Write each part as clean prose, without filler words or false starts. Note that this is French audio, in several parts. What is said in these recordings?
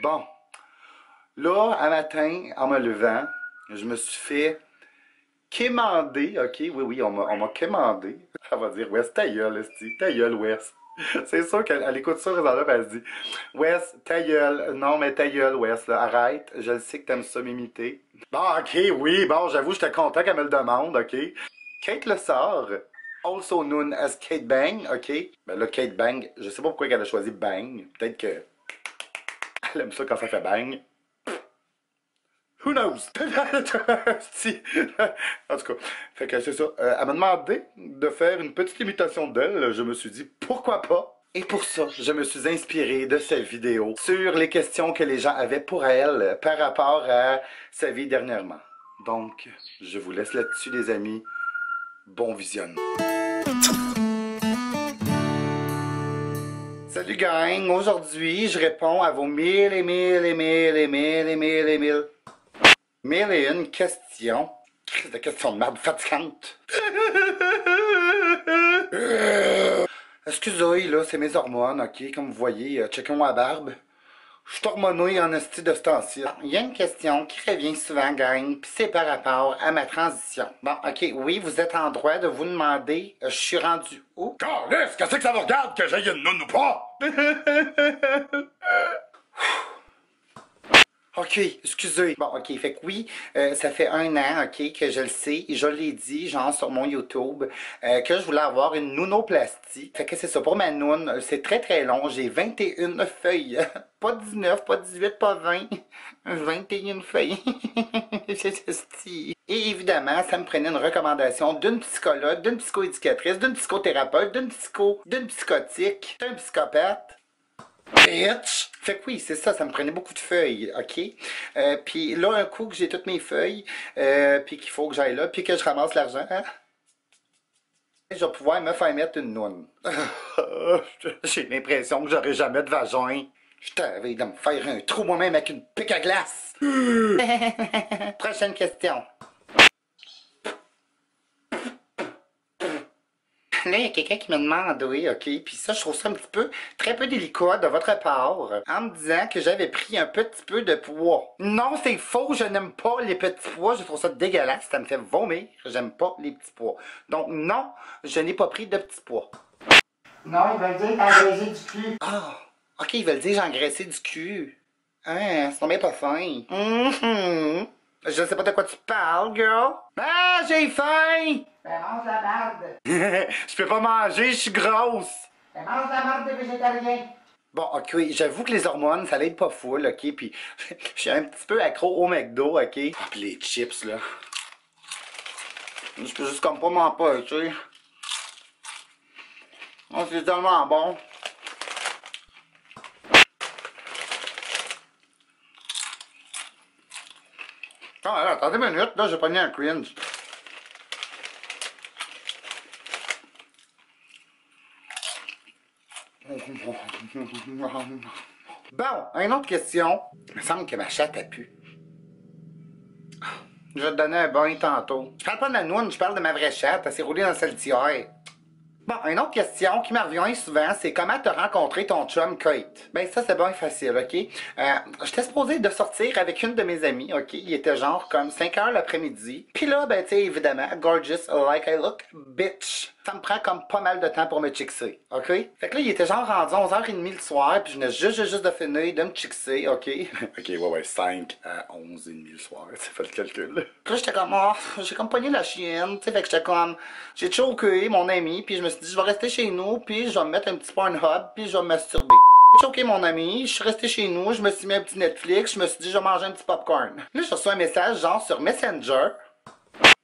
Bon, là, un matin, en me levant, je me suis fait quémander, ok? Oui, on m'a quémandé. Elle va dire, Wes, ta gueule, esti, ta gueule, Wes. C'est sûr qu'elle écoute ça, raisonnable, elle se dit, Wes, ta gueule, non, mais ta gueule, Wes, là, arrête, je le sais que t'aimes ça m'imiter. Bon, ok, oui, bon, j'avoue, j'étais content qu'elle me le demande, ok? Kate le sort, also known as Kate Bang, ok? Ben là, Kate Bang, je sais pas pourquoi elle a choisi Bang, peut-être que elle aime ça quand ça fait bang. Who knows? Si. En tout cas, fait que c'est ça. Elle m'a demandé de faire une petite imitation d'elle. Je me suis dit, pourquoi pas? Et pour ça, je me suis inspiré de cette vidéo sur les questions que les gens avaient pour elle par rapport à sa vie dernièrement. Donc, je vous laisse là-dessus, les amis. Bon visionnement. Salut gang, aujourd'hui je réponds à vos mille et une questions. Crise de questions de merde fatigantes. Excusez, là, c'est mes hormones, ok? Comme vous voyez, checkez-moi la barbe. Je suis hormoné en esti de ce temps-ci. Il y a une question qui revient souvent, gang, puis c'est par rapport à ma transition. Bon, ok, oui, vous êtes en droit de vous demander, je suis rendu où? Calisse, qu'est-ce que ça vous regarde que j'aille une noune ou pas? Ok, excusez. Bon, ok, fait que oui, ça fait un an, ok, que je le sais, et je l'ai dit, genre sur mon YouTube, que je voulais avoir une nounoplastie. Fait que c'est ça, pour ma noune, c'est très très long, j'ai 21 feuilles. Pas 19, pas 18, pas 20. 21 feuilles. Et évidemment, ça me prenait une recommandation d'une psychologue, d'une psychoéducatrice, d'une psychothérapeute, d'une psychotique, d'un psychopathe. Bitch! Fait que oui, c'est ça, ça me prenait beaucoup de feuilles, ok? Puis là, un coup que j'ai toutes mes feuilles, puis qu'il faut que j'aille là, puis que je ramasse l'argent, hein? Je vais pouvoir me faire mettre une noune. J'ai l'impression que j'aurai jamais de vagin. Je t'avais de me faire un trou moi-même avec une pique à glace. Prochaine question. Là, il y a quelqu'un qui m'a demandé, ok, puis ça, je trouve ça un petit peu, très peu délicat de votre part, en me disant que j'avais pris un petit peu de poids. Non, c'est faux, je n'aime pas les petits pois, je trouve ça dégueulasse, ça me fait vomir, j'aime pas les petits pois. Donc non, je n'ai pas pris de petits pois. Non, ils veulent dire engraisser du cul. Ah, ok, ils veulent dire j'ai engraissé du cul. Hein, c'est même pas fin. Je sais pas de quoi tu parles, girl. Ah, j'ai faim! Ben, mange la marde. Je peux pas manger, je suis grosse. Ben, mange la marde de végétarien. Bon, ok, j'avoue que les hormones, ça l'aide pas full, ok, puis je suis un petit peu accro au McDo, ok. Ah, pis les chips, là. Je peux juste comme pas m'empêcher. Oh, c'est tellement bon. Ah, là, attendez une minute, là, j'ai pogné un cringe. Bon, une autre question. Il me semble que ma chatte a pu. Je vais te donner un bain tantôt. Je parle pas de la noune, je parle de ma vraie chatte. Elle s'est roulée dans le saltière. Bon, une autre question qui me revient souvent, c'est comment t'as rencontré ton chum Kate? Ben ça, c'est bien facile, ok? J'étais supposé de sortir avec une de mes amies, ok? Il était genre comme 5 heures l'après-midi. Puis là, ben tu sais, évidemment, gorgeous like I look, bitch. Ça me prend comme pas mal de temps pour me chixer, ok? Fait que là, il était genre rendu 11h30 le soir, puis je venais juste de finir de me chixer, ok? Ok, ouais, 5 à 11h30 le soir, ça fait le calcul. Puis là, j'étais comme, oh, j'ai comme pogné la chienne, tu sais, fait que j'étais comme, j'ai choqué mon ami, puis je me suis dit, je vais rester chez nous, puis je vais me mettre un petit Pornhub, puis je vais me masturber. J'ai choqué mon ami, je suis resté chez nous, je me suis mis un petit Netflix, je me suis dit, je vais manger un petit popcorn. Là, je reçois un message, genre, sur Messenger.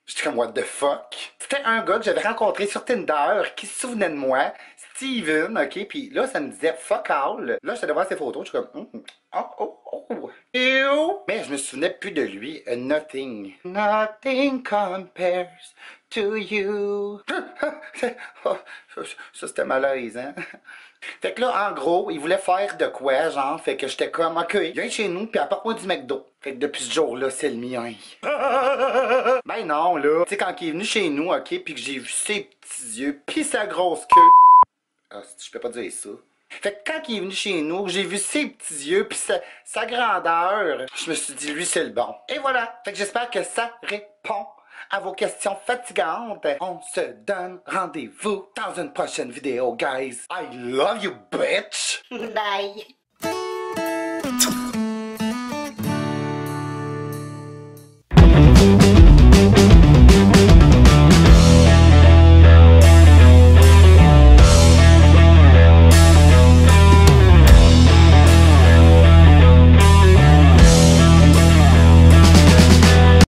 J'étais comme, what the fuck? C'était un gars que j'avais rencontré sur Tinder qui se souvenait de moi, Steven, ok? Puis là, ça me disait fuck all. Là, j'étais voir ses photos, je suis comme, oh. Ew. Mais je me souvenais plus de lui. Nothing. Nothing compares to you. Oh, ça, c'était malaisant. Fait que là, en gros, il voulait faire de quoi, genre, fait que j'étais comme, ok, viens chez nous, puis apporte-moi du McDo. Fait que depuis ce jour-là, c'est le mien. Ben non, là, tu sais, quand il est venu chez nous, ok, puis que j'ai vu ses petits yeux, puis sa grosse queue. Ah, je peux pas dire ça. Fait que quand il est venu chez nous, j'ai vu ses petits yeux puis sa grandeur, je me suis dit, lui, c'est le bon. Et voilà. Fait que j'espère que ça répond à vos questions fatigantes. On se donne rendez-vous dans une prochaine vidéo, guys. I love you, bitch! Bye.